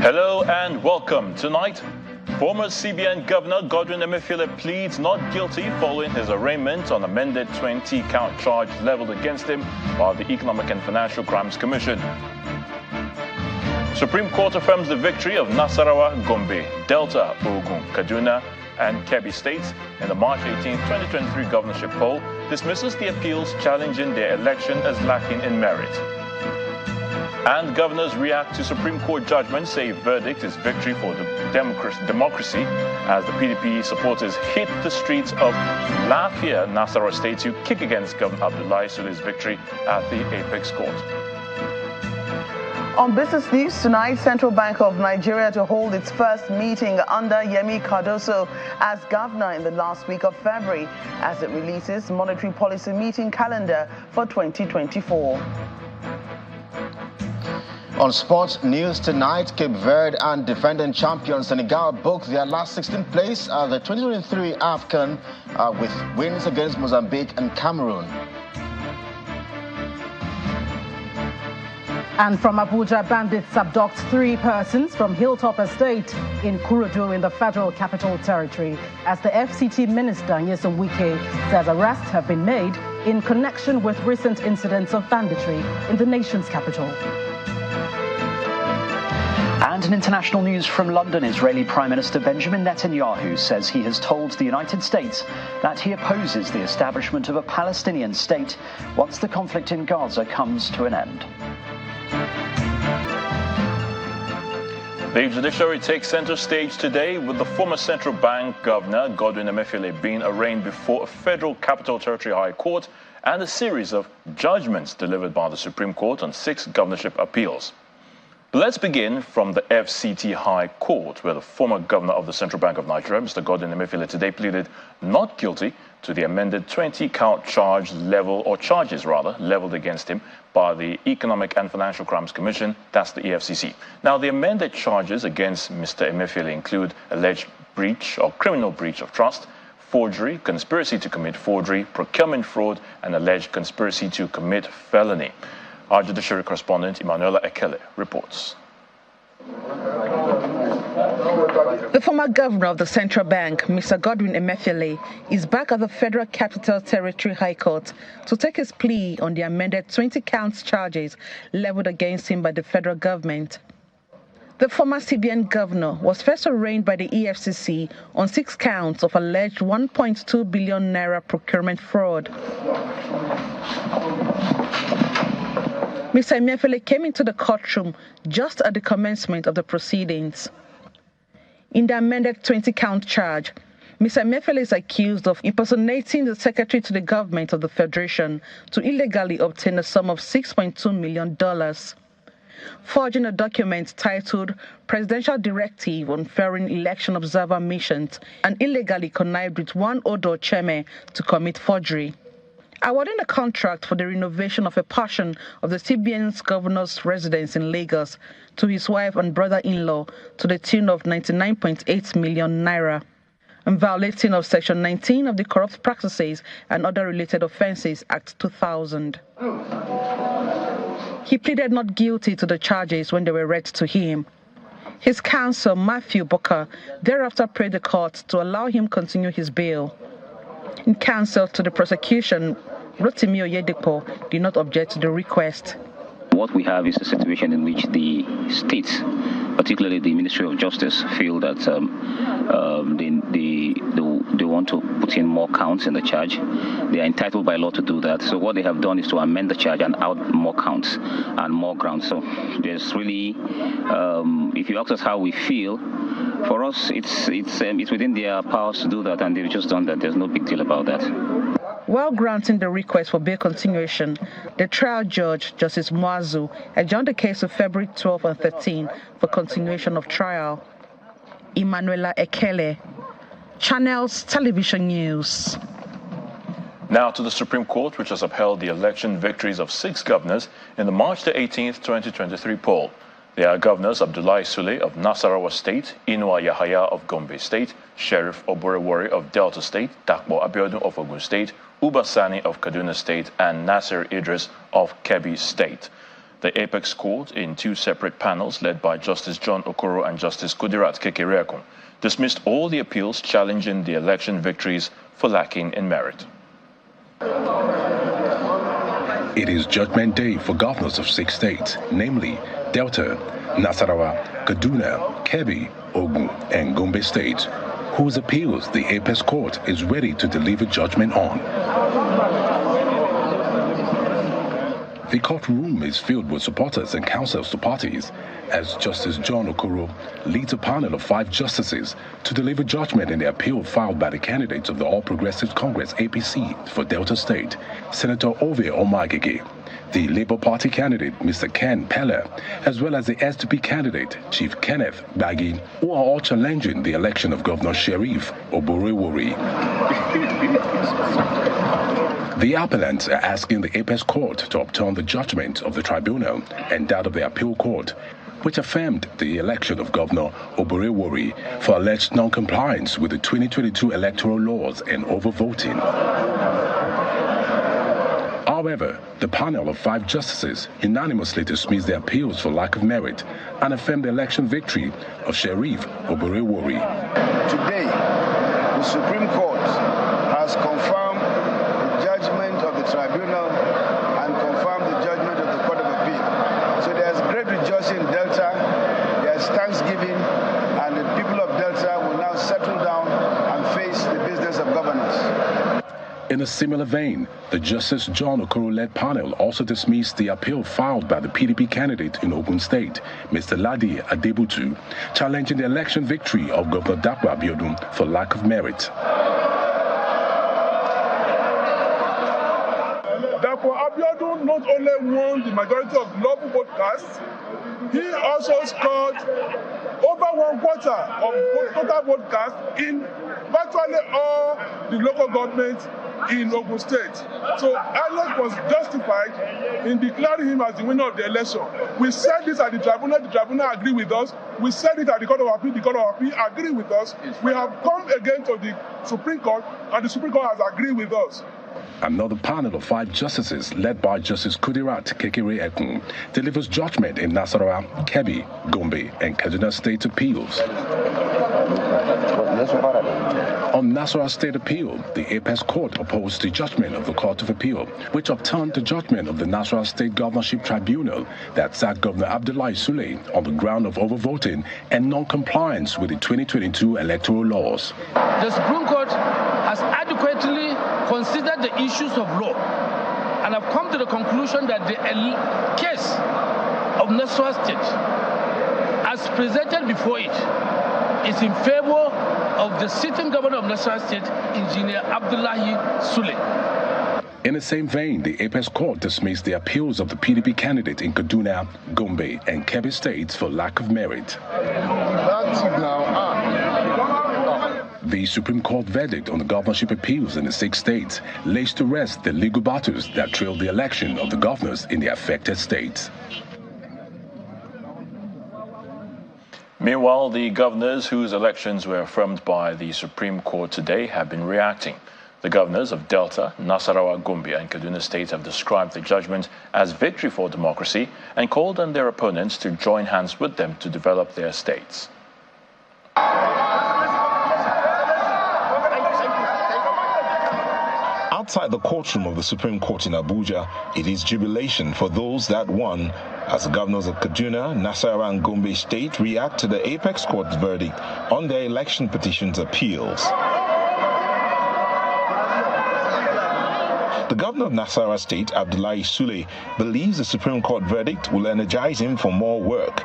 Hello and welcome. Tonight, former CBN Governor Godwin Emefiele pleads not guilty following his arraignment on amended 20-count charge leveled against him by the Economic and Financial Crimes Commission. Supreme Court affirms the victory of Nasarawa, Gombe, Delta, Ogun, Kaduna, and Kebbi states in the March 18, 2023 governorship poll, dismisses the appeals challenging their election as lacking in merit. And governors react to Supreme Court judgment, say verdict is victory for the democracy as the PDP supporters hit the streets of Lafia, Nasarawa State to kick against Governor Abdullahi Sule's victory at the Apex Court. On business news tonight, Central Bank of Nigeria to hold its first meeting under Yemi Cardoso as governor in the last week of February as it releases monetary policy meeting calendar for 2024. On sports news tonight, Cape Verde and defending champion Senegal booked their last 16th place at the 2023 AFCON with wins against Mozambique and Cameroon. And from Abuja, bandits abduct 3 persons from Hilltop Estate in Kurudu in the Federal Capital Territory as the FCT Minister, Nyesom Wike, says arrests have been made in connection with recent incidents of banditry in the nation's capital. And in international news from London, Israeli Prime Minister Benjamin Netanyahu says he has told the United States that he opposes the establishment of a Palestinian state once the conflict in Gaza comes to an end. The judiciary takes center stage today with the former central bank governor Godwin Emefiele being arraigned before a federal Capital Territory High Court and a series of judgments delivered by the Supreme Court on 6 governorship appeals. But let's begin from the FCT High Court, where the former governor of the Central Bank of Nigeria, Mr. Godwin Emefiele, today pleaded not guilty to the amended 20-count charges leveled against him by the Economic and Financial Crimes Commission, that's the EFCC. Now, the amended charges against Mr. Emefiele include alleged breach or criminal breach of trust, forgery, conspiracy to commit forgery, procurement fraud, and alleged conspiracy to commit felony. Our judiciary correspondent, Emefiele Arraignment, reports. The former governor of the central bank, Mr. Godwin Emefiele, is back at the Federal Capital Territory High Court to take his plea on the amended 20-count charges leveled against him by the federal government. The former CBN governor was first arraigned by the EFCC on 6 counts of alleged 1.2 billion naira procurement fraud. Mr. Emefiele came into the courtroom just at the commencement of the proceedings. In the amended 20-count charge, Mr. Emefiele is accused of impersonating the secretary to the government of the Federation to illegally obtain a sum of $6.2 million, forging a document titled Presidential Directive on Foreign Election Observer Missions, and illegally connived with one Odo Cheme to commit forgery, awarding a contract for the renovation of a portion of the CBN's governor's residence in Lagos to his wife and brother-in-law to the tune of 99.8 million naira, and violating of Section 19 of the Corrupt Practices and Other Related Offences Act 2000. He pleaded not guilty to the charges when they were read to him. His counsel, Matthew Booker, thereafter prayed the court to allow him continue his bail. In counsel to the prosecution, Rotimi Oyedepo did not object to the request. What we have is a situation in which the states, particularly the Ministry of Justice, feel that they want to put in more counts in the charge. They are entitled by law to do that. So what they have done is to amend the charge and add more counts and more grounds. So there's really, if you ask us how we feel, for us it's within their powers to do that, and they've just done that. There's no big deal about that. While granting the request for bail continuation, the trial judge, Justice Muazu, adjourned the case to February 12 and 13 for continuation of trial. Emefiele Arraignment, Channels Television News. Now to the Supreme Court, which has upheld the election victories of 6 governors in the March 18, 2023 poll. They are Governors Abdullahi Sule of Nasarawa State, Inuwa Yahaya of Gombe State, Sheriff Oborewori of Delta State, Dakbo Abiodun of Ogun State, Uba Sani of Kaduna State, and Nasir Idris of Kebbi State. The Apex Court, in two separate panels led by Justice John Okoro and Justice Kudirat Kekereekun, dismissed all the appeals challenging the election victories for lacking in merit. It is Judgment Day for governors of 6 states, namely Delta, Nasarawa, Kaduna, Kebbi, Ogun, and Gombe states, whose appeals the Apex Court is ready to deliver judgment on. The courtroom is filled with supporters and counsels to parties as Justice John Okoro leads a panel of 5 justices to deliver judgment in the appeal filed by the candidates of the All Progressives Congress APC for Delta State, Senator Ovie Omagege, the Labour Party candidate Mr. Ken Pella, as well as the SDP candidate Chief Kenneth Bagi, who are all challenging the election of Governor Sheriff Oborewori. The appellants are asking the Apex Court to overturn the judgment of the tribunal and that of the appeal court, which affirmed the election of Governor Oborewori for alleged non-compliance with the 2022 electoral laws and overvoting. However, the panel of 5 justices unanimously dismissed the appeals for lack of merit and affirmed the election victory of Sheriff Oborewori. Today, the Supreme Court has confirmed the judgment of the tribunal and confirmed the judgment of the Court of Appeal. So there's great rejoicing in Delta, there's thanksgiving, and the people of Delta will now settle down and face the business of governance. In a similar vein, the Justice John Okoro-led panel also dismissed the appeal filed by the PDP candidate in Ogun State, Mr. Ladi Adebutu, challenging the election victory of Governor Dapo Abiodun for lack of merit. Dapo Abiodun not only won the majority of the lawful vote cast, he also scored over 1/4 of total vote cast in virtually all the local governments in Ogun State. So INEC was justified in declaring him as the winner of the election. We said this at the tribunal agreed with us. We said it at the Court of Appeal agreed with us. We have come again to the Supreme Court, and the Supreme Court has agreed with us. Another panel of 5 justices, led by Justice Kudirat Kekereekun, delivers judgment in Nasarawa, Kebbi, Gombe, and Kaduna State appeals. On Nasarawa State appeal, the Apex Court opposed the judgment of the Court of Appeal, which overturned the judgment of the Nasarawa State Governorship Tribunal that sacked Governor Abdullahi Sule on the ground of overvoting and non-compliance with the 2022 electoral laws. The Supreme Court has adequately considered the issues of law and have come to the conclusion that the case of Nasarawa State, as presented before it, is in favor of the sitting governor of Nasarawa State, Engineer Abdullahi Sule. In the same vein, the Apex Court dismissed the appeals of the PDP candidate in Kaduna, Gombe, and Kebbi states for lack of merit. The Supreme Court verdict on the governorship appeals in the 6 states lays to rest the legal battles that trailed the election of the governors in the affected states. Meanwhile, the governors whose elections were affirmed by the Supreme Court today have been reacting. The governors of Delta, Nasarawa, Gombe, and Kaduna states have described the judgment as victory for democracy and called on their opponents to join hands with them to develop their states. Outside the courtroom of the Supreme Court in Abuja, it is jubilation for those that won as the governors of Kaduna, Nasarawa, and Gombe State react to the Apex Court's verdict on their election petitions appeals. The governor of Nasarawa State, Abdullahi Sule, believes the Supreme Court verdict will energize him for more work.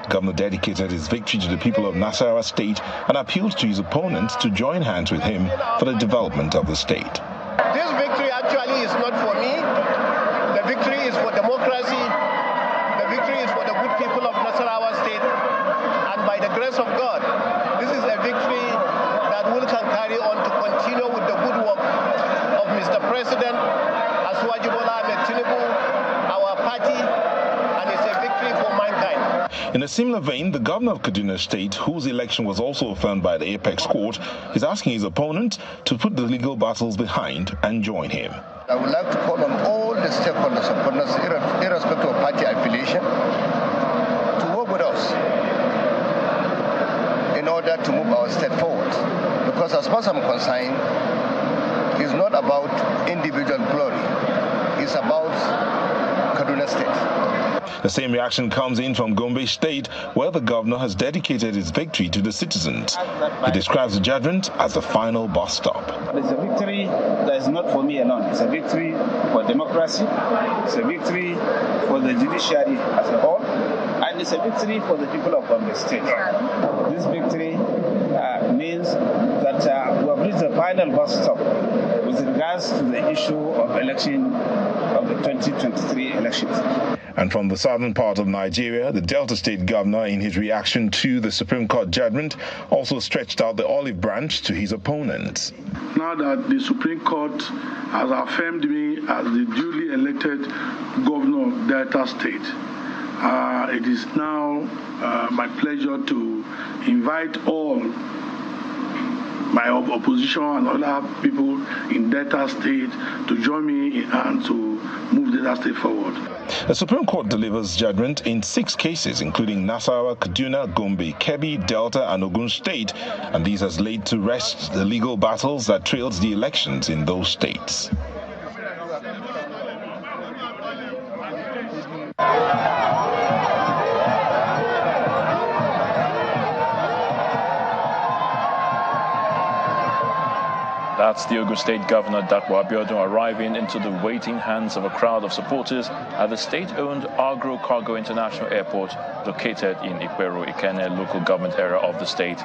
The governor dedicated his victory to the people of Nasarawa State and appealed to his opponents to join hands with him for the development of the state. This victory actually is not for me. The victory is for democracy. The victory is for the good people of Nasarawa State. And by the grace of God, this is a victory that we can carry on to continue with the good work of Mr. President Asuwaju Bola Ahmed Tinubu, our party, and it's a victory for mankind. In a similar vein, the governor of Kaduna State, whose election was also affirmed by the Apex Court, is asking his opponent to put the legal battles behind and join him. I would like to call on all the stakeholders of governance, irrespective of party affiliation, to work with us in order to move our state forward. Because as far as I'm concerned, it's not about individual glory. It's about Kaduna State. The same reaction comes in from Gombe State, where the governor has dedicated his victory to the citizens. He describes the judgment as the final bus stop. It's a victory that is not for me alone. It's a victory for democracy. It's a victory for the judiciary as a whole. And it's a victory for the people of Gombe State. This victory means that we have reached the final bus stop with regards to the issue of election of the 2023 elections. And from the southern part of Nigeria, the Delta State governor, in his reaction to the Supreme Court judgment, also stretched out the olive branch to his opponents. Now that the Supreme Court has affirmed me as the duly elected governor of Delta State, it is now my pleasure to invite all my opposition and other people in Delta State to join me and to move Delta State forward. The Supreme Court delivers judgment in 6 cases, including Nasarawa, Kaduna, Gombe, Kebbi, Delta, and Ogun State, and these has laid to rest the legal battles that trailed the elections in those states. That's the Ogun State Governor Dapo Abiodun arriving into the waiting hands of a crowd of supporters at the state-owned Agro Cargo International Airport located in Ikperu, Ikene local government area of the state.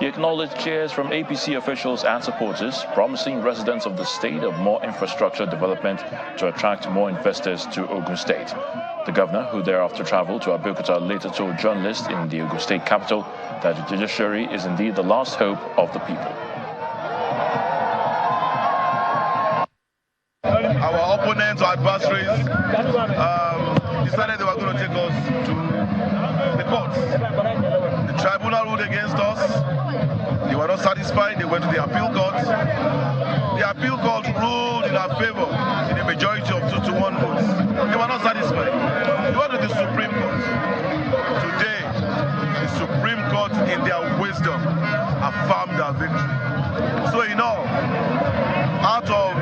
He acknowledged cheers from APC officials and supporters, promising residents of the state of more infrastructure development to attract more investors to Ogun State. The governor, who thereafter traveled to Abuja, later told journalists in the Ogun State capital that the judiciary is indeed the last hope of the people. Our opponents or adversaries decided they were going to take us to the courts. The tribunal ruled against us. They were not satisfied. They went to the appeal court. The appeal court ruled in our favor in a majority of 2-1 votes. They were not satisfied. They went to the Supreme Court. Today, the Supreme Court, in their wisdom, affirmed our victory. So in all, out of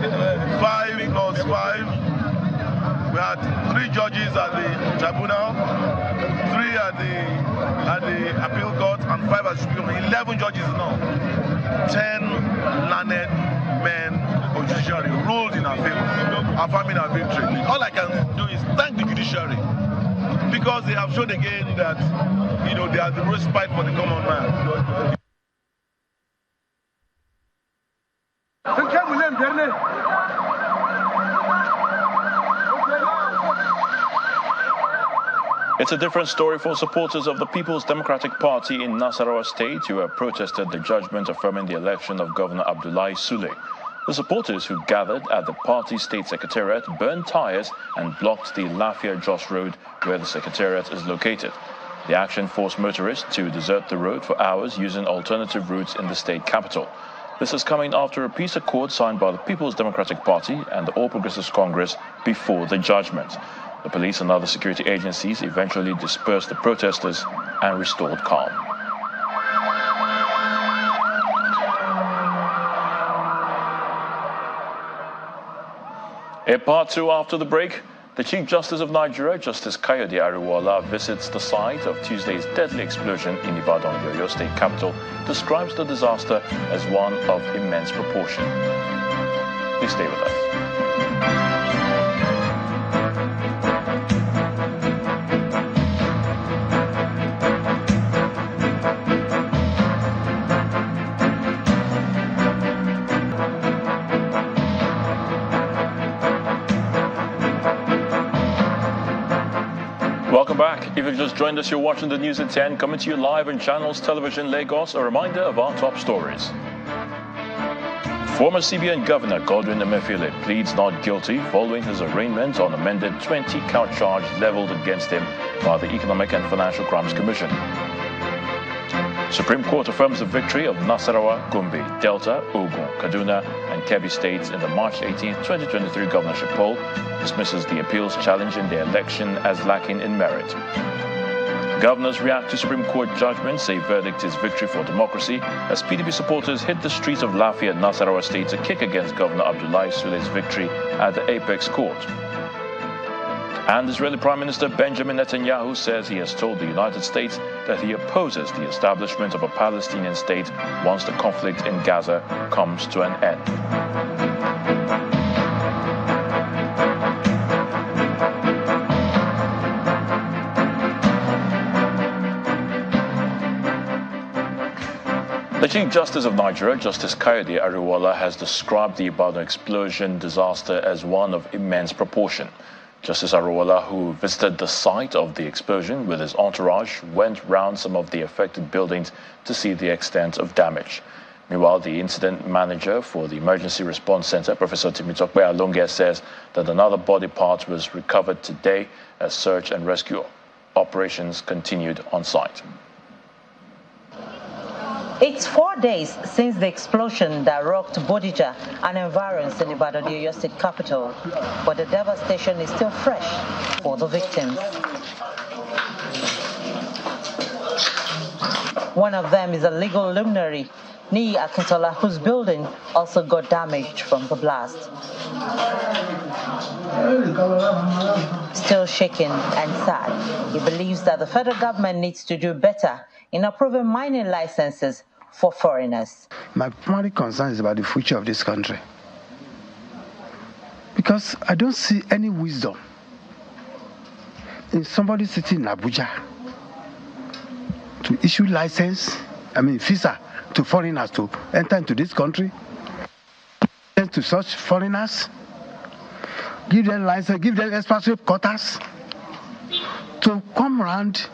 5 plus 5. We had 3 judges at the tribunal, 3 at the appeal court, and 5 at the Supreme Court. 11 judges now. 10 learned men of judiciary ruled in our favor, affirming our victory. All I can do is thank the judiciary, because they have shown again that they are the respite for the common man. It's a different story for supporters of the People's Democratic Party in Nasarawa State who have protested the judgment affirming the election of Governor Abdullahi Sule. The supporters who gathered at the party state secretariat burned tires and blocked the Lafia-Jos Road where the secretariat is located. The action forced motorists to desert the road for hours using alternative routes in the state capital. This is coming after a peace accord signed by the People's Democratic Party and the All Progressives Congress before the judgment. The police and other security agencies eventually dispersed the protesters and restored calm. In part 2 after the break, the Chief Justice of Nigeria, Justice Kayode Ariwoola, visits the site of Tuesday's deadly explosion in Ibadan, the Oyo State capital, describes the disaster as one of immense proportion. Please stay with us. Welcome back. If you've just joined us, you're watching the News at 10, coming to you live on Channels Television Lagos. A reminder of our top stories. Former CBN Governor Godwin Emefiele pleads not guilty following his arraignment on amended 20-count charge leveled against him by the Economic and Financial Crimes Commission. Supreme Court affirms the victory of Nasarawa, Gombe, Delta, Ogun, Kaduna, and Kebbi states in the March 18, 2023 governorship poll, dismisses the appeals challenging the election as lacking in merit. Governors react to Supreme Court judgment, say verdict is victory for democracy, as PDP supporters hit the streets of Lafia, Nasarawa State to kick against Governor Abdullahi Sule's victory at the Apex Court. And Israeli Prime Minister Benjamin Netanyahu says he has told the United States that he opposes the establishment of a Palestinian state once the conflict in Gaza comes to an end. The Chief Justice of Nigeria, Justice Kayode Ariwoola, has described the Ibadan explosion disaster as one of immense proportion. Justice Ariwoola, who visited the site of the explosion with his entourage, went round some of the affected buildings to see the extent of damage. Meanwhile, the incident manager for the Emergency Response Center, Professor Timitokpe Alonge, says that another body part was recovered today as search and rescue operations continued on site. It's 4 days since the explosion that rocked Bodija and environs in Ibadan, the Oyo State capital, but the devastation is still fresh for the victims. One of them is a legal luminary, Niyi Akintola, whose building also got damaged from the blast. Still shaken and sad, he believes that the federal government needs to do better in approving mining licenses for foreigners. My primary concern is about the future of this country, because I don't see any wisdom in somebody sitting in Abuja to issue visa to foreigners to enter into this country, to such foreigners, give them license, give them expatriate quotas to come around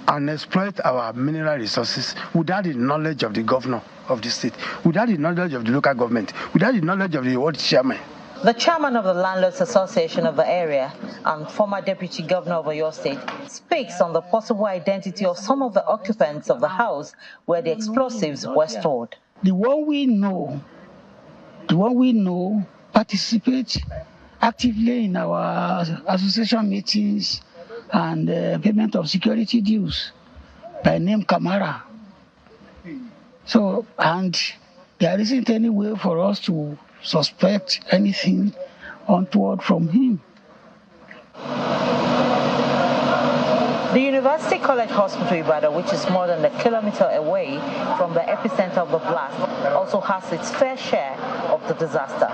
and exploit our mineral resources without the knowledge of the governor of the state, without the knowledge of the local government, without the knowledge of the ward chairman. The chairman of the Landlords Association of the area and former deputy governor of Oyo State speaks on the possible identity of some of the occupants of the house where the explosives were stored. The one we know participate actively in our association meetings and payment of security dues by name Kamara. So, and there isn't any way for us to suspect anything untoward from him. The University College Hospital Ibadan, which is more than a kilometer away from the epicenter of the blast, also has its fair share of the disaster.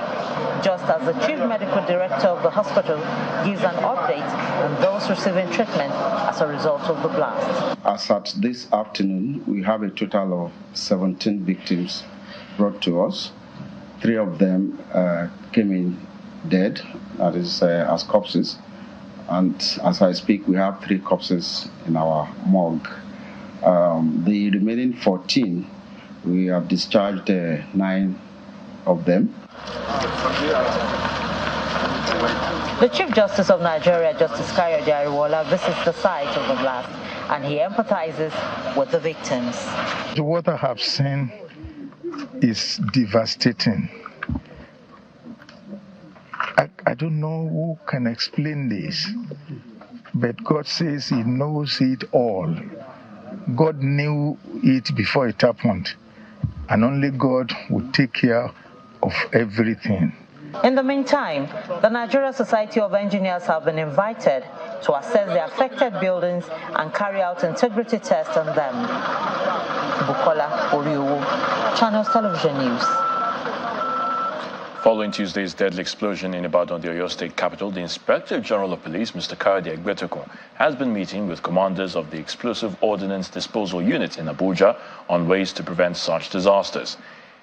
Just as the Chief Medical Director of the hospital gives an update on those receiving treatment as a result of the blast. As at this afternoon, we have a total of 17 victims brought to us. 3 of them came in dead, that is, as corpses. And as I speak, we have 3 corpses in our morgue. The remaining 14, we have discharged 9 of them. The Chief Justice of Nigeria, Justice Kayode Ariwoola, visits the site of the blast, and he empathizes with the victims. What I have seen is devastating. I don't know who can explain this, but God says He knows it all. God knew it before it happened, and only God will take care of everything. In the meantime, the Nigeria Society of Engineers have been invited to assess the affected buildings and carry out integrity tests on them. Bukola Oriowo, Channels Television News. Following Tuesday's deadly explosion in Ibadan, the Oyo State capital, the Inspector General of Police, Mr. Kayode Egbetokun, has been meeting with commanders of the Explosive Ordnance Disposal Unit in Abuja on ways to prevent such disasters.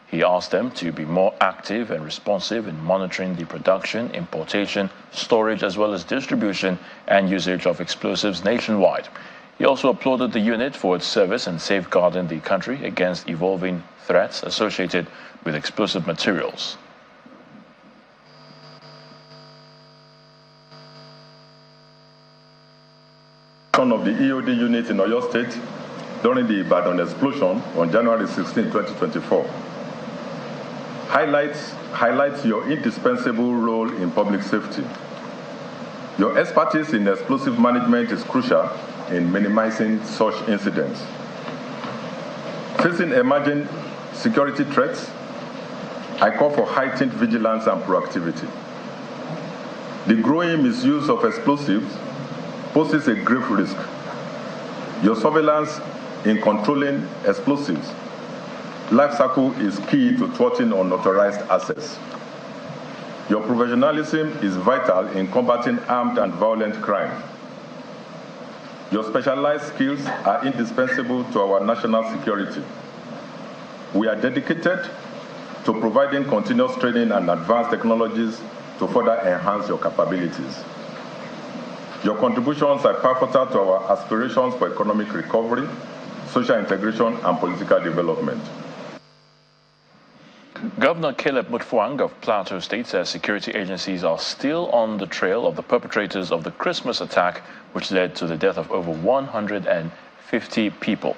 He asked them to be more active and responsive in monitoring the production, importation, storage, as well as distribution and usage of explosives nationwide. He also applauded the unit for its service in safeguarding the country against evolving threats associated with explosive materials. Of the EOD unit in Oyo State during the Ibadan explosion on January 16, 2024 highlights your indispensable role in public safety. Your expertise in explosive management is crucial in minimizing such incidents. Facing emerging security threats, I call for heightened vigilance and proactivity. The growing misuse of explosives poses a grave risk. Your surveillance in controlling explosives life cycle is key to thwarting unauthorized access. Your professionalism is vital in combating armed and violent crime. Your specialized skills are indispensable to our national security. We are dedicated to providing continuous training and advanced technologies to further enhance your capabilities. Your contributions are pivotal to our aspirations for economic recovery, social integration, and political development. Governor Caleb Mutfwang of Plateau State says security agencies are still on the trail of the perpetrators of the Christmas attack, which led to the death of over 150 people.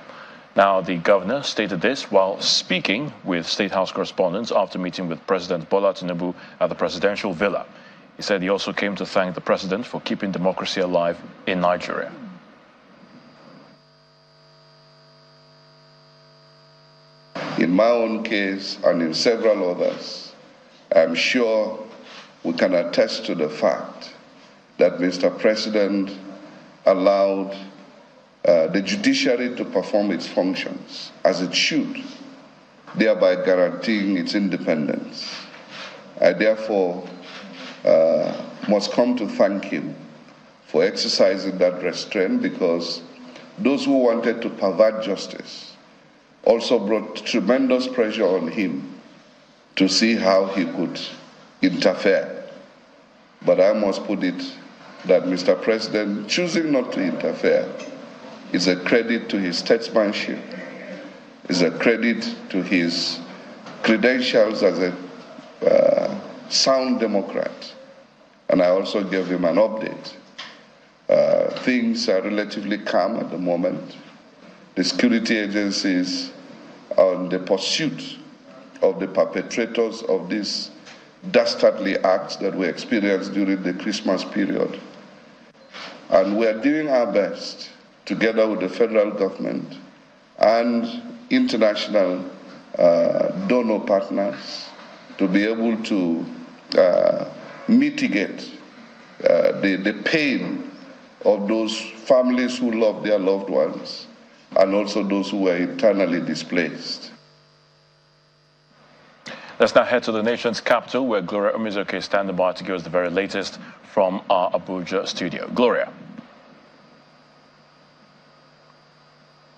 Now, the governor stated this while speaking with State House correspondents after meeting with President Bola Tinubu at the presidential villa. He said he also came to thank the president for keeping democracy alive in Nigeria. In my own case and in several others, I'm sure we can attest to the fact that Mr. President allowed the judiciary to perform its functions as it should, thereby guaranteeing its independence. I therefore must come to thank him for exercising that restraint, because those who wanted to pervert justice also brought tremendous pressure on him to see how he could interfere. But I must put it that Mr. President choosing not to interfere is a credit to his statesmanship, is a credit to his credentials as a sound Democrat. And I also gave him an update. Things are relatively calm at the moment. The security agencies are on the pursuit of the perpetrators of these dastardly acts that we experienced during the Christmas period. And we are doing our best, together with the federal government and international donor partners, to be able to mitigate the pain of those families who love their loved ones, and also those who were internally displaced. Let's now head to the nation's capital, where Gloria Umizoke is standing by to give us the very latest from our Abuja studio. Gloria.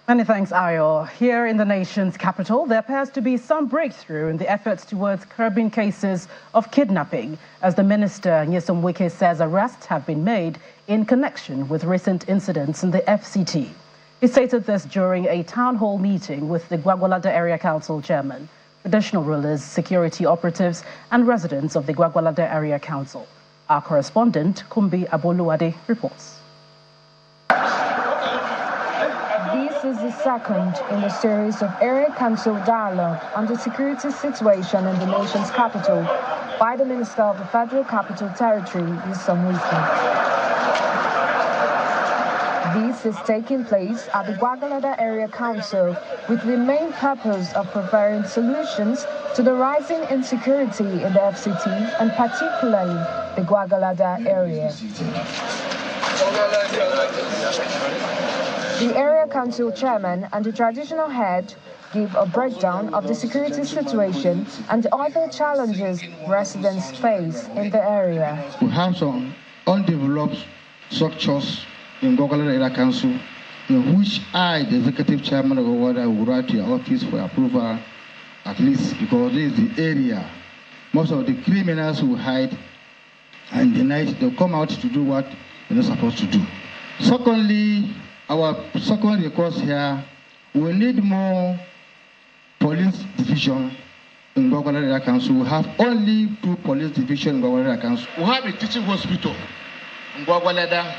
Many thanks, Ayo. Here in the nation's capital, there appears to be some breakthrough in the efforts towards curbing cases of kidnapping, as the minister, Nyesom Wike, says arrests have been made in connection with recent incidents in the FCT. He stated this during a town hall meeting with the Gwagwalada Area Council chairman, traditional rulers, security operatives, and residents of the Gwagwalada Area Council. Our correspondent, Kumbi Aboluwade, reports. This is the second in a series of Area Council dialogue on the security situation in the nation's capital by the Minister of the Federal Capital Territory, Nyesom Wike. This is taking place at the Gwagwalada Area Council with the main purpose of providing solutions to the rising insecurity in the FCT and particularly the Gwagwalada area. The Area Council chairman and the traditional head give a breakdown of the security situation and other challenges residents face in the area. We have some undeveloped structures in Gwagwalada Area Council, in which I, the executive chairman of Gwagwalada, will write to your office for approval, at least because this is the area. Most of the criminals will hide, and the night they'll come out to do what they're not supposed to do. Secondly, our second request here, we need more police division in Gwagwalada Area Council. We have only 2 police divisions in Gwagwalada Area Council. We have a teaching hospital in Gwagwalada.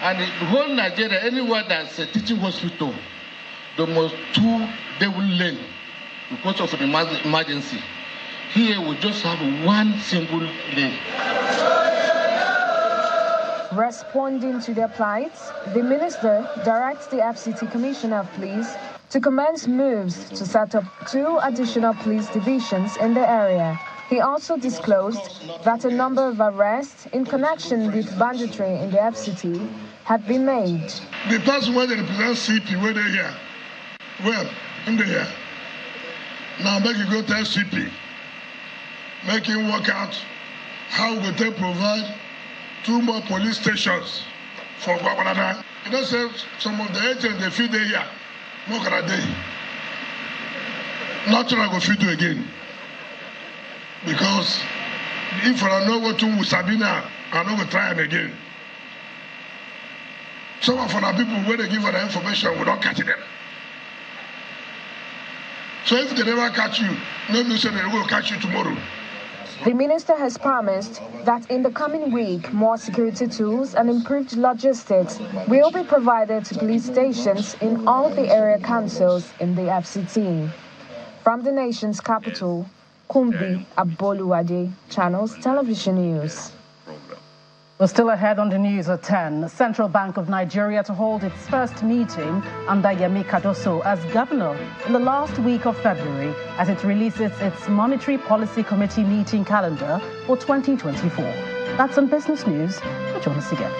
And the whole Nigeria, anywhere there's a teaching hospital, there must two devil lane because of an emergency. Here we just have one single lane. Responding to their plight, the minister directs the FCT Commissioner of Police to commence moves to set up 2 additional police divisions in the area. He also disclosed that a number of arrests in connection with banditry in the FCT had been made. The person where they represent CP, where they're here, well, in the here. Now make you go tell CP, make him work out how we can provide 2 more police stations for Guagualada. You know, say some of the agents they feed there here, more than a day. Nothing I go feed you again. Because if I know what to with Sabina, I know we try them again. Some of our people, when they give us the information, we don't catch them. So if they never catch you, no means they will catch you tomorrow. The minister has promised that in the coming week, more security tools and improved logistics will be provided to police stations in all the area councils in the FCT. From the nation's capital, Kumbi Aboluwade, Channels Television News. We're still ahead on the news at 10. Central Bank of Nigeria to hold its first meeting under Yemi Cardoso as governor in the last week of February as it releases its Monetary Policy Committee meeting calendar for 2024. That's on Business News. Join us again.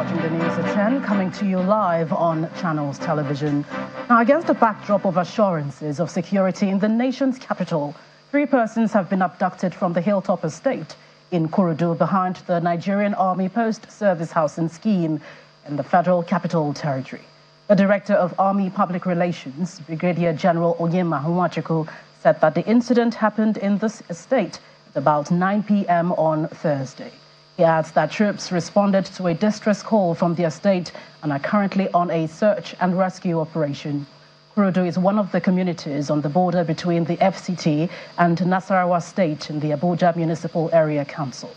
The news at 10, coming to you live on Channels Television. Now, against a backdrop of assurances of security in the nation's capital, 3 persons have been abducted from the Hilltop Estate in Kurudu behind the Nigerian Army Post-Service Housing Scheme in the Federal Capital Territory. The Director of Army Public Relations, Brigadier General Onyema Nwachukwu, said that the incident happened in this estate at about 9 p.m. on Thursday. He adds that troops responded to a distress call from the estate and are currently on a search and rescue operation. Kurudu is one of the communities on the border between the FCT and Nasarawa State in the Abuja Municipal Area Council.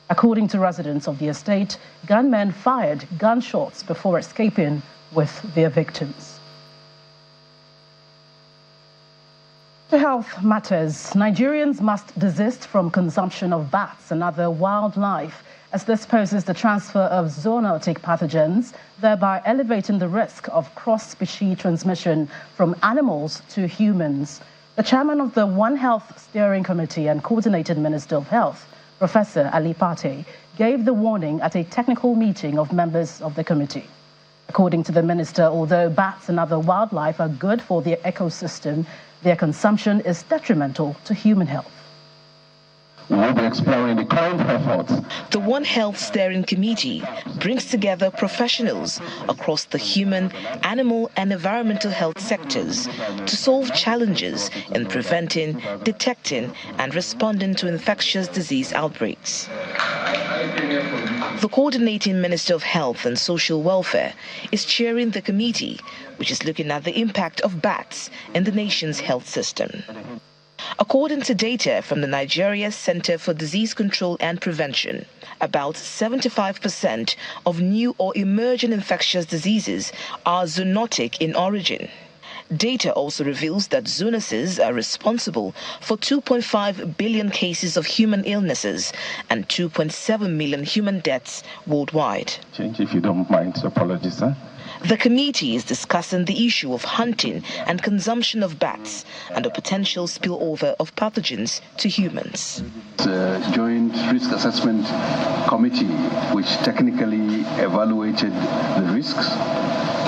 According to residents of the estate, gunmen fired gunshots before escaping with their victims. To health matters, Nigerians must desist from consumption of bats and other wildlife, as this poses the transfer of zoonotic pathogens, thereby elevating the risk of cross-species transmission from animals to humans. The chairman of the One Health Steering Committee and Coordinating Minister of Health, Professor Ali Pate, gave the warning at a technical meeting of members of the committee. According to the minister, although bats and other wildlife are good for the ecosystem, their consumption is detrimental to human health. We will be exploring the current efforts. The One Health Steering Committee brings together professionals across the human, animal and environmental health sectors to solve challenges in preventing, detecting and responding to infectious disease outbreaks. The Coordinating Minister of Health and Social Welfare is chairing the committee, which is looking at the impact of bats in the nation's health system. According to data from the Nigeria Center for Disease Control and Prevention, about 75% of new or emerging infectious diseases are zoonotic in origin. Data also reveals that zoonoses are responsible for 2.5 billion cases of human illnesses and 2.7 million human deaths worldwide. If you don't mind, apologies, sir. The committee is discussing the issue of hunting and consumption of bats and the potential spillover of pathogens to humans. The Joint Risk Assessment Committee, which technically evaluated the risks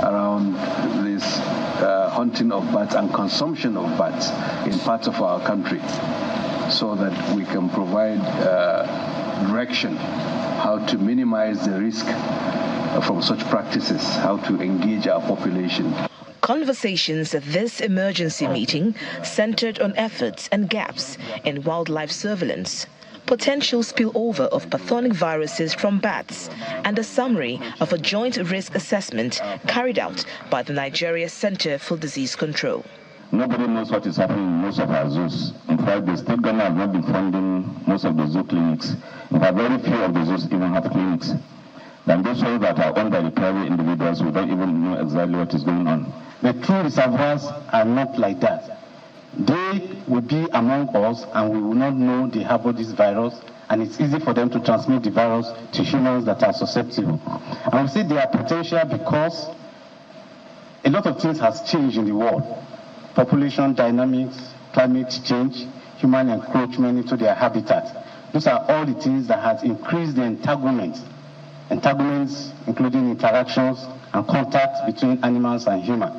around this hunting of bats and consumption of bats in parts of our country, so that we can provide direction how to minimize the risk from such practices, how to engage our population. Conversations at this emergency meeting centered on efforts and gaps in wildlife surveillance, potential spillover of pathogenic viruses from bats, and a summary of a joint risk assessment carried out by the Nigeria Center for Disease Control. Nobody knows what is happening in most of our zoos. In fact, the state government has not been funding most of the zoo clinics. In fact, very few of the zoos even have clinics. And those ones that are owned by the private individuals, we don't even know exactly what is going on. The true reservoirs are not like that. They will be among us and we will not know they harbor this virus, and it's easy for them to transmit the virus to humans that are susceptible. I would say they are potential because a lot of things has changed in the world. Population dynamics, climate change, human encroachment into their habitat. Those are all the things that has increased the entanglements including interactions and contact between animals and humans.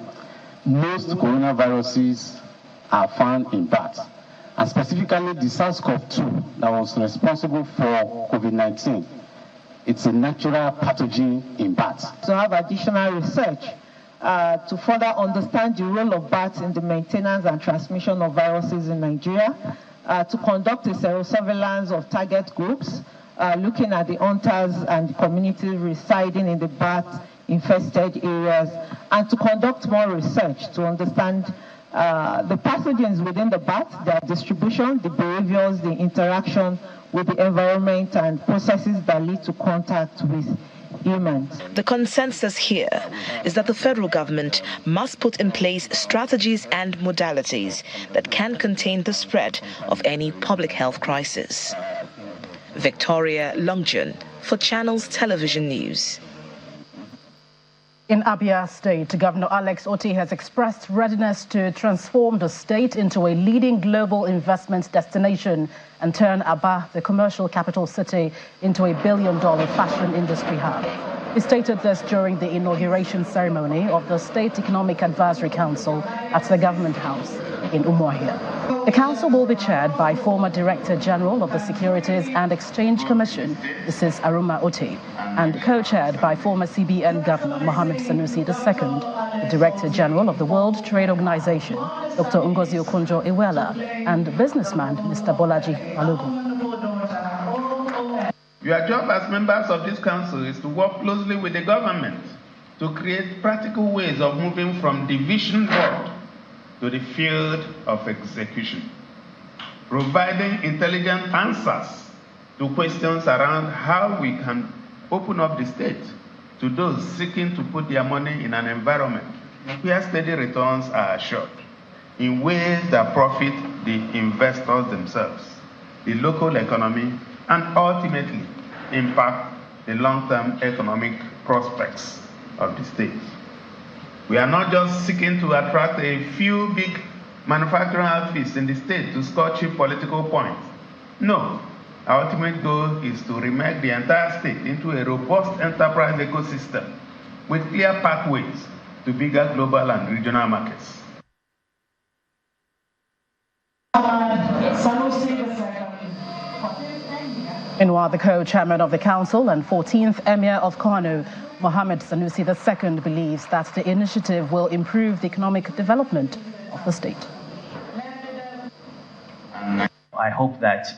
Most coronaviruses are found in bats, and specifically the SARS-CoV-2 that was responsible for COVID-19. It's a natural pathogen in bats. To have additional research to further understand the role of bats in the maintenance and transmission of viruses in Nigeria, to conduct a serosurveillance of target groups, looking at the hunters and the communities residing in the bat-infested areas, and to conduct more research to understand the pathogens within the bat, their distribution, the behaviors, the interaction with the environment, and processes that lead to contact with humans. The consensus here is that the federal government must put in place strategies and modalities that can contain the spread of any public health crisis. Victoria Longjon for Channels Television News. In Abia State, Governor Alex Otti has expressed readiness to transform the state into a leading global investment destination and turn Aba, the commercial capital city, into a billion-dollar fashion industry hub. He stated this during the inauguration ceremony of the State Economic Advisory Council at the Government House in Umuahia. The council will be chaired by former Director General of the Securities and Exchange Commission, Mrs. Aruma Otti, and co-chaired by former CBN Governor Mohammed Sanusi II, the Director General of the World Trade Organization, Dr. Ngozi Okonjo-Iweala, and businessman Mr. Bolaji Balogun. Your job as members of this council is to work closely with the government to create practical ways of moving from the vision board to the field of execution, providing intelligent answers to questions around how we can open up the state to those seeking to put their money in an environment where steady returns are assured, in ways that profit the investors themselves, the local economy, and ultimately impact the long-term economic prospects of the state. We are not just seeking to attract a few big manufacturing outfits in the state to score cheap political points. No, our ultimate goal is to remake the entire state into a robust enterprise ecosystem with clear pathways to bigger global and regional markets. Meanwhile, the co-chairman of the council and 14th Emir of Kano, Mohammed Sanusi II, believes that the initiative will improve the economic development of the state. I hope that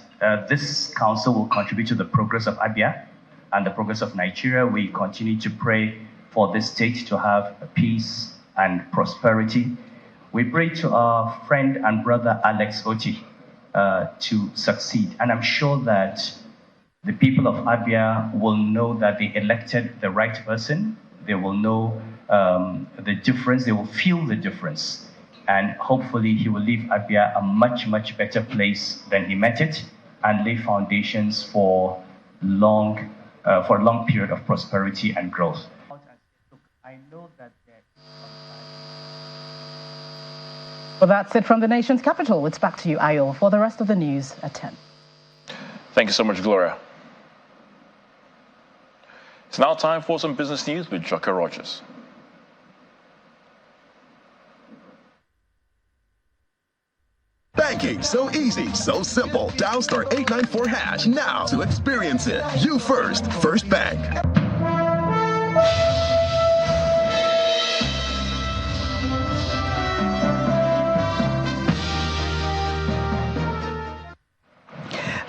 this council will contribute to the progress of Abia and the progress of Nigeria. We continue to pray for this state to have peace and prosperity. We pray to our friend and brother Alex Otti to succeed. And I'm sure that the people of Abia will know that they elected the right person. They will know the difference. They will feel the difference. And hopefully he will leave Abia a much, much better place than he met it and lay foundations for a long period of prosperity and growth. I know that Well, that's it from the nation's capital. It's back to you, Ayo, for the rest of the news at 10. Thank you so much, Gloria. It's now time for some business news with Joker Rogers. Banking so easy, so simple. Dial *894# now to experience it. You first, First Bank.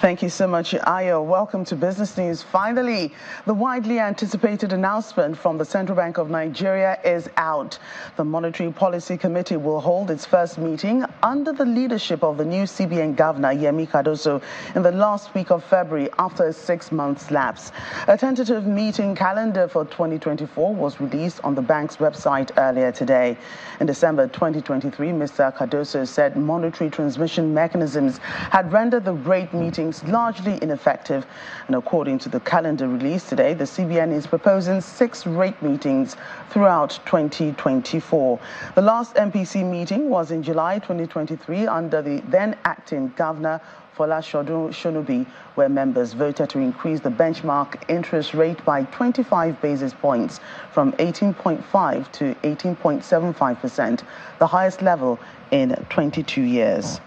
Thank Thank you so much, Ayo. Welcome to Business News. Finally, the widely anticipated announcement from the Central Bank of Nigeria is out. The Monetary Policy Committee will hold its first meeting under the leadership of the new CBN Governor, Yemi Cardoso, in the last week of February after a 6-month lapse. A tentative meeting calendar for 2024 was released on the bank's website earlier today. In December 2023, Mr. Cardoso said monetary transmission mechanisms had rendered the rate meetings largely ineffective. And according to the calendar released today, the CBN is proposing 6 rate meetings throughout 2024. The last MPC meeting was in July 2023 under the then acting governor, Fola Shonubi, where members voted to increase the benchmark interest rate by 25 basis points from 18.5 to 18.75%, the highest level in 22 years.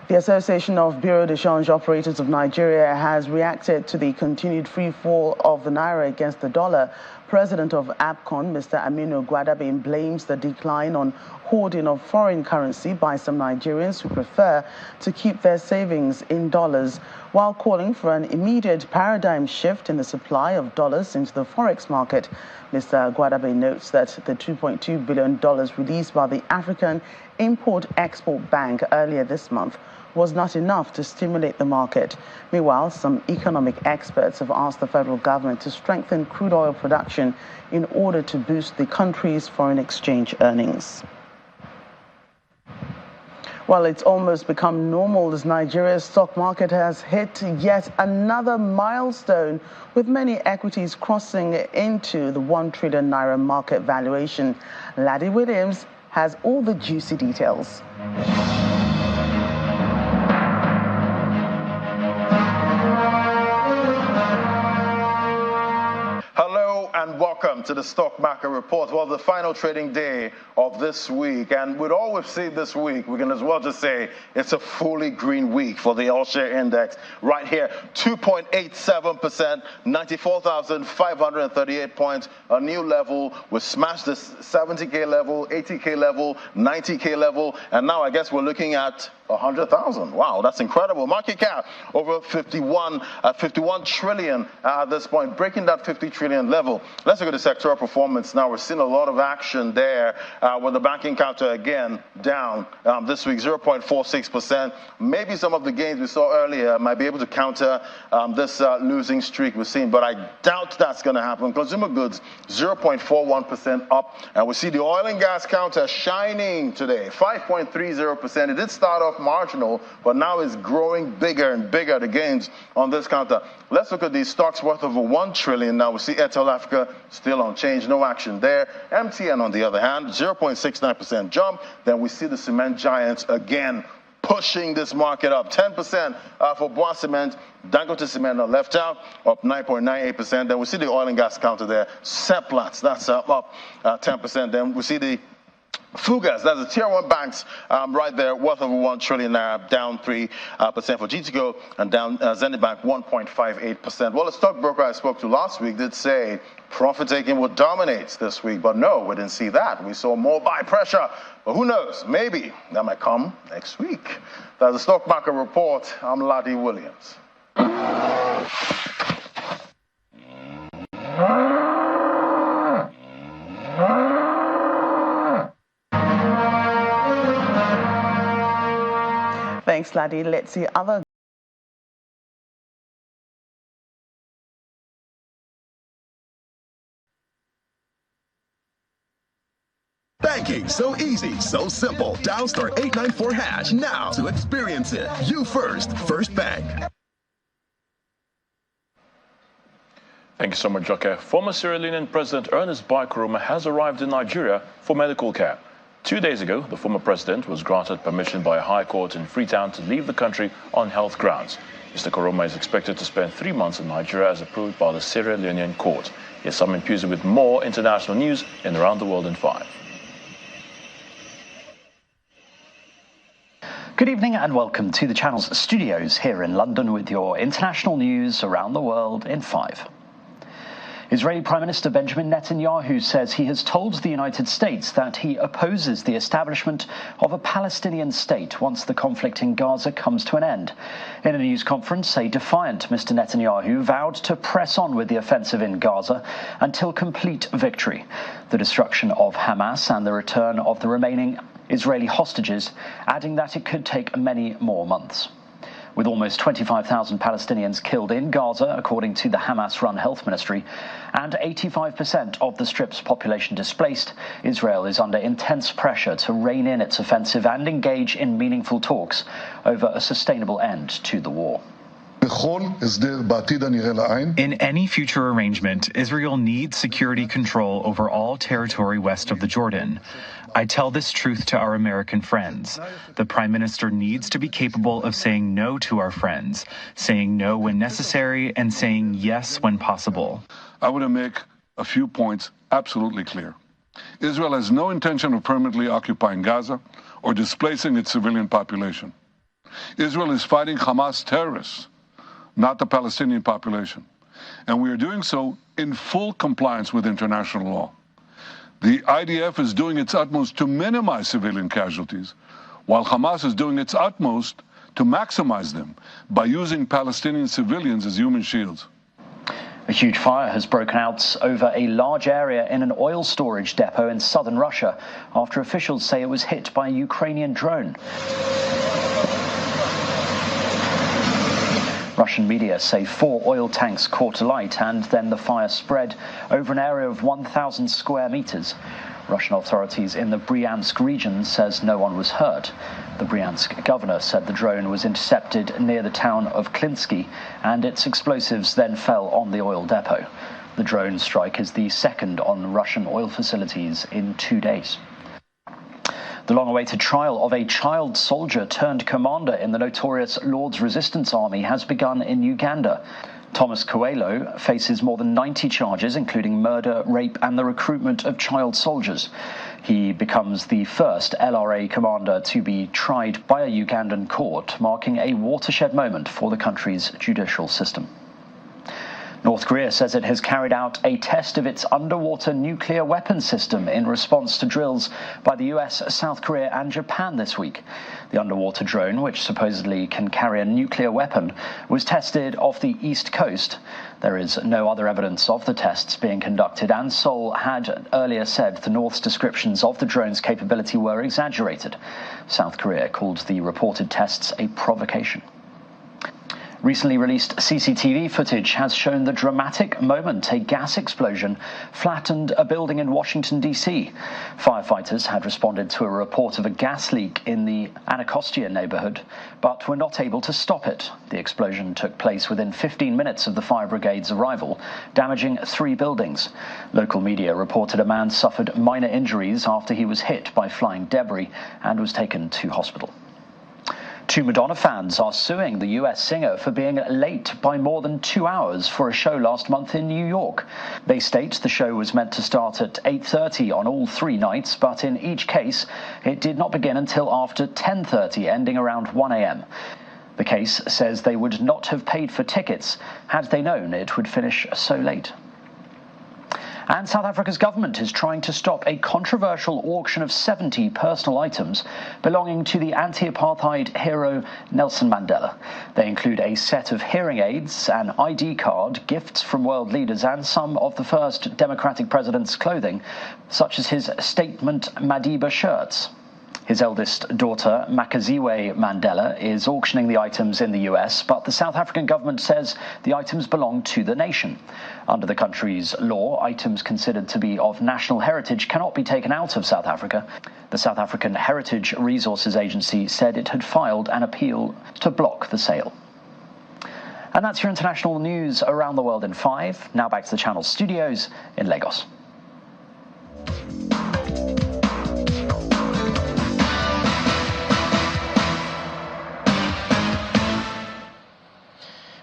The Association of Bureau de Change Operators of Nigeria has reacted to the continued free fall of the naira against the dollar. President of APCON, Mr. Aminu Gwadabe, blames the decline on hoarding of foreign currency by some Nigerians who prefer to keep their savings in dollars, while calling for an immediate paradigm shift in the supply of dollars into the forex market. Mr. Gwadabe notes that the $2.2 billion released by the African Import-Export Bank earlier this month was not enough to stimulate the market. Meanwhile, some economic experts have asked the federal government to strengthen crude oil production in order to boost the country's foreign exchange earnings. Well, it's almost become normal as Nigeria's stock market has hit yet another milestone, with many equities crossing into the 1 trillion naira market valuation. Laddie Williams has all the juicy details. Hello and welcome to the Stock Market Report. Well, the final trading day of this week, and with all we've seen this week, we can as well just say it's a fully green week for the all-share index. Right here, 2.87%, 94,538 points, a new level. We smashed the 70K level, 80K level, 90K level, and now I guess we're looking at 100,000. Wow, that's incredible. Market cap over 51 trillion at this point, breaking that 50 trillion level. Let's look at the sectoral performance now. We're seeing a lot of action there with the banking counter again down this week, 0.46%. Maybe some of the gains we saw earlier might be able to counter this losing streak we're seeing, but I doubt that's going to happen. Consumer goods, 0.41% up, and we see the oil and gas counter shining today, 5.30%. It did start off marginal, but now it's growing bigger and bigger, the gains on this counter. Let's look at these stocks worth over 1 trillion. Now we see Airtel Africa still unchanged, no action there. MTN, on the other hand, 0.69% jump. Then we see the cement giants again pushing this market up. 10% for Bois Cement. Dangote Cement are left out, up 9.98%. Then we see the oil and gas counter there. Seplat, that's up 10%. Then we see the Fugas, that's the tier 1 banks right there, worth over 1 trillion naira, down 3% for GTCO, and down Zenith Bank 1.58%. Well, the stockbroker I spoke to last week did say profit taking would dominate this week, but no, we didn't see that. We saw more buy pressure, but who knows? Maybe that might come next week. That's the Stock Market Report. I'm Laddie Williams. Thanks, Laddie. Let's see other. Banking, so easy, so simple. Dial *894# now to experience it. You first, First Bank. Thank you so much, Joke. Former Sierra Leonean President Ernest Bai Koroma has arrived in Nigeria for medical care. 2 days ago, the former president was granted permission by a high court in Freetown to leave the country on health grounds. Mr. Koroma is expected to spend 3 months in Nigeria as approved by the Sierra Leonean court. Here's Simon Pusey with more international news in Around the World in 5. Good evening and welcome to the channel's studios here in London with your international news around the world in 5. Israeli Prime Minister Benjamin Netanyahu says he has told the United States that he opposes the establishment of a Palestinian state once the conflict in Gaza comes to an end. In a news conference, a defiant Mr. Netanyahu vowed to press on with the offensive in Gaza until complete victory, the destruction of Hamas and the return of the remaining Israeli hostages, adding that it could take many more months. With almost 25,000 Palestinians killed in Gaza, according to the Hamas-run health ministry, and 85% of the Strip's population displaced, Israel is under intense pressure to rein in its offensive and engage in meaningful talks over a sustainable end to the war. In any future arrangement, Israel needs security control over all territory west of the Jordan. I tell this truth to our American friends. The Prime Minister needs to be capable of saying no to our friends, saying no when necessary, and saying yes when possible. I want to make a few points absolutely clear. Israel has no intention of permanently occupying Gaza or displacing its civilian population. Israel is fighting Hamas terrorists, not the Palestinian population. And we are doing so in full compliance with international law. The IDF is doing its utmost to minimize civilian casualties, while Hamas is doing its utmost to maximize them by using Palestinian civilians as human shields. A huge fire has broken out over a large area in an oil storage depot in southern Russia after officials say it was hit by a Ukrainian drone. Russian media say 4 oil tanks caught alight and then the fire spread over an area of 1,000 square meters. Russian authorities in the Bryansk region says no one was hurt. The Bryansk governor said the drone was intercepted near the town of Klinsky and its explosives then fell on the oil depot. The drone strike is the second on Russian oil facilities in 2 days. The long-awaited trial of a child soldier turned commander in the notorious Lord's Resistance Army has begun in Uganda. Thomas Coelho faces more than 90 charges, including murder, rape, and the recruitment of child soldiers. He becomes the first LRA commander to be tried by a Ugandan court, marking a watershed moment for the country's judicial system. North Korea says it has carried out a test of its underwater nuclear weapons system in response to drills by the US, South Korea and Japan this week. The underwater drone, which supposedly can carry a nuclear weapon, was tested off the east coast. There is no other evidence of the tests being conducted, and Seoul had earlier said the North's descriptions of the drone's capability were exaggerated. South Korea called the reported tests a provocation. Recently released CCTV footage has shown the dramatic moment a gas explosion flattened a building in Washington, D.C. Firefighters had responded to a report of a gas leak in the Anacostia neighborhood, but were not able to stop it. The explosion took place within 15 minutes of the fire brigade's arrival, damaging 3 buildings. Local media reported a man suffered minor injuries after he was hit by flying debris and was taken to hospital. 2 Madonna fans are suing the US singer for being late by more than 2 hours for a show last month in New York. They state the show was meant to start at 8:30 on all 3 nights, but in each case, it did not begin until after 10:30, ending around 1 a.m. The case says they would not have paid for tickets had they known it would finish so late. And South Africa's government is trying to stop a controversial auction of 70 personal items belonging to the anti-apartheid hero Nelson Mandela. They include a set of hearing aids, an ID card, gifts from world leaders, and some of the first democratic president's clothing, such as his statement Madiba shirts. His eldest daughter, Makaziwe Mandela, is auctioning the items in the US, but the South African government says the items belong to the nation. Under the country's law, items considered to be of national heritage cannot be taken out of South Africa. The South African Heritage Resources Agency said it had filed an appeal to block the sale. And that's your international news around the world in 5. Now back to the Channel studios in Lagos.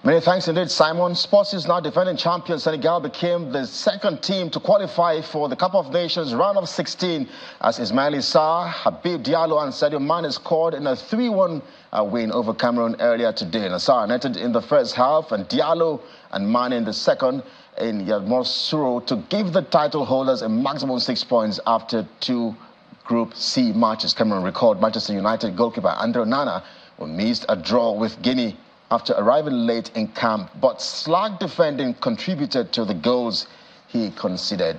Many thanks indeed, Simon. Sports' now defending champion Senegal became the second team to qualify for the Cup of Nations round of 16 as Ismaila Sarr, Habib Diallo and Sadio Mane scored in a 3-1 win over Cameroon earlier today. Sarr netted in the first half and Diallo and Mane in the second. in Yamoussoukro to give the title holders a maximum 6 points after 2 Group C matches. Cameroon record Manchester United goalkeeper Andre Onana missed a draw with Guinea after arriving late in camp, but slack defending contributed to the goals he conceded.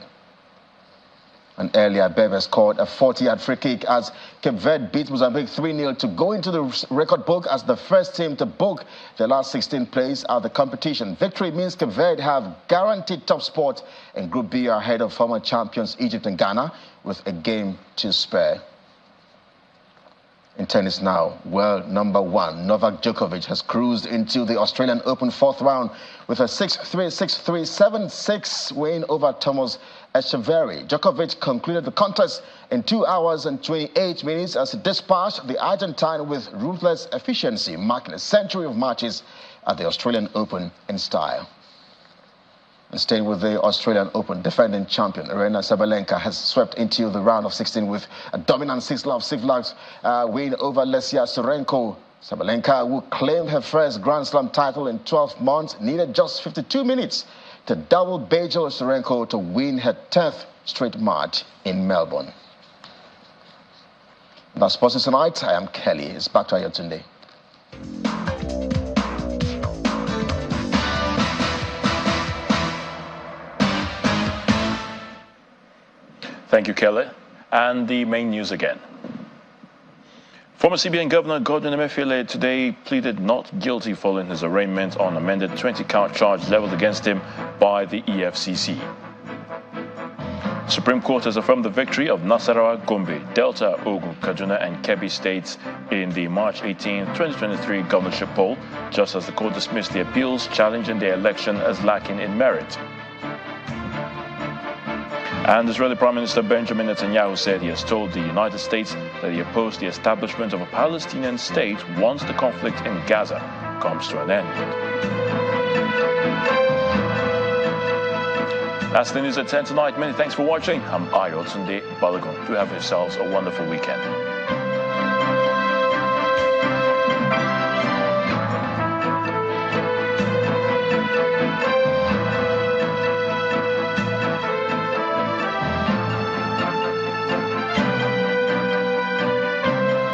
And earlier, Bebe scored a 40-yard free kick as Cape Verde beat Mozambique 3-0 to go into the record book as the first team to book the last 16 plays at the competition. Victory means Cape Verde have guaranteed top spot in Group B ahead of former champions Egypt and Ghana with a game to spare. In tennis now, world number 1 Novak Djokovic has cruised into the Australian Open 4th round with a 6-3, 6-3, 7-6 win over Thomas Echeverry. Djokovic concluded the contest in 2 hours and 28 minutes as he dispatched the Argentine with ruthless efficiency, marking a century of matches at the Australian Open in style. And staying with the Australian Open, defending champion Aryna Sabalenka has swept into the round of 16 with a dominant 6-love win over Lesia Surenko. Sabalenka, who claimed her first Grand Slam title in 12 months, needed just 52 minutes to double Bejel Surenko to win her 10th straight match in Melbourne. That's Sports Tonight. I am Kelly. It's back to Ayotunde. Thank you, Kelly. And the main news again. Former CBN Governor Godwin Emefiele today pleaded not guilty following his arraignment on amended 20-count charge leveled against him by the EFCC. Supreme Court has affirmed the victory of Nasarawa, Gombe, Delta, Ogun, Kaduna and Kebbi states in the March 18, 2023 governorship poll, just as the court dismissed the appeals challenging their election as lacking in merit. And Israeli Prime Minister Benjamin Netanyahu said he has told the United States that he opposed the establishment of a Palestinian state once the conflict in Gaza comes to an end. That's the news at 10 tonight. Many thanks for watching. I'm Ayotunde Balogun. Do have yourselves a wonderful weekend.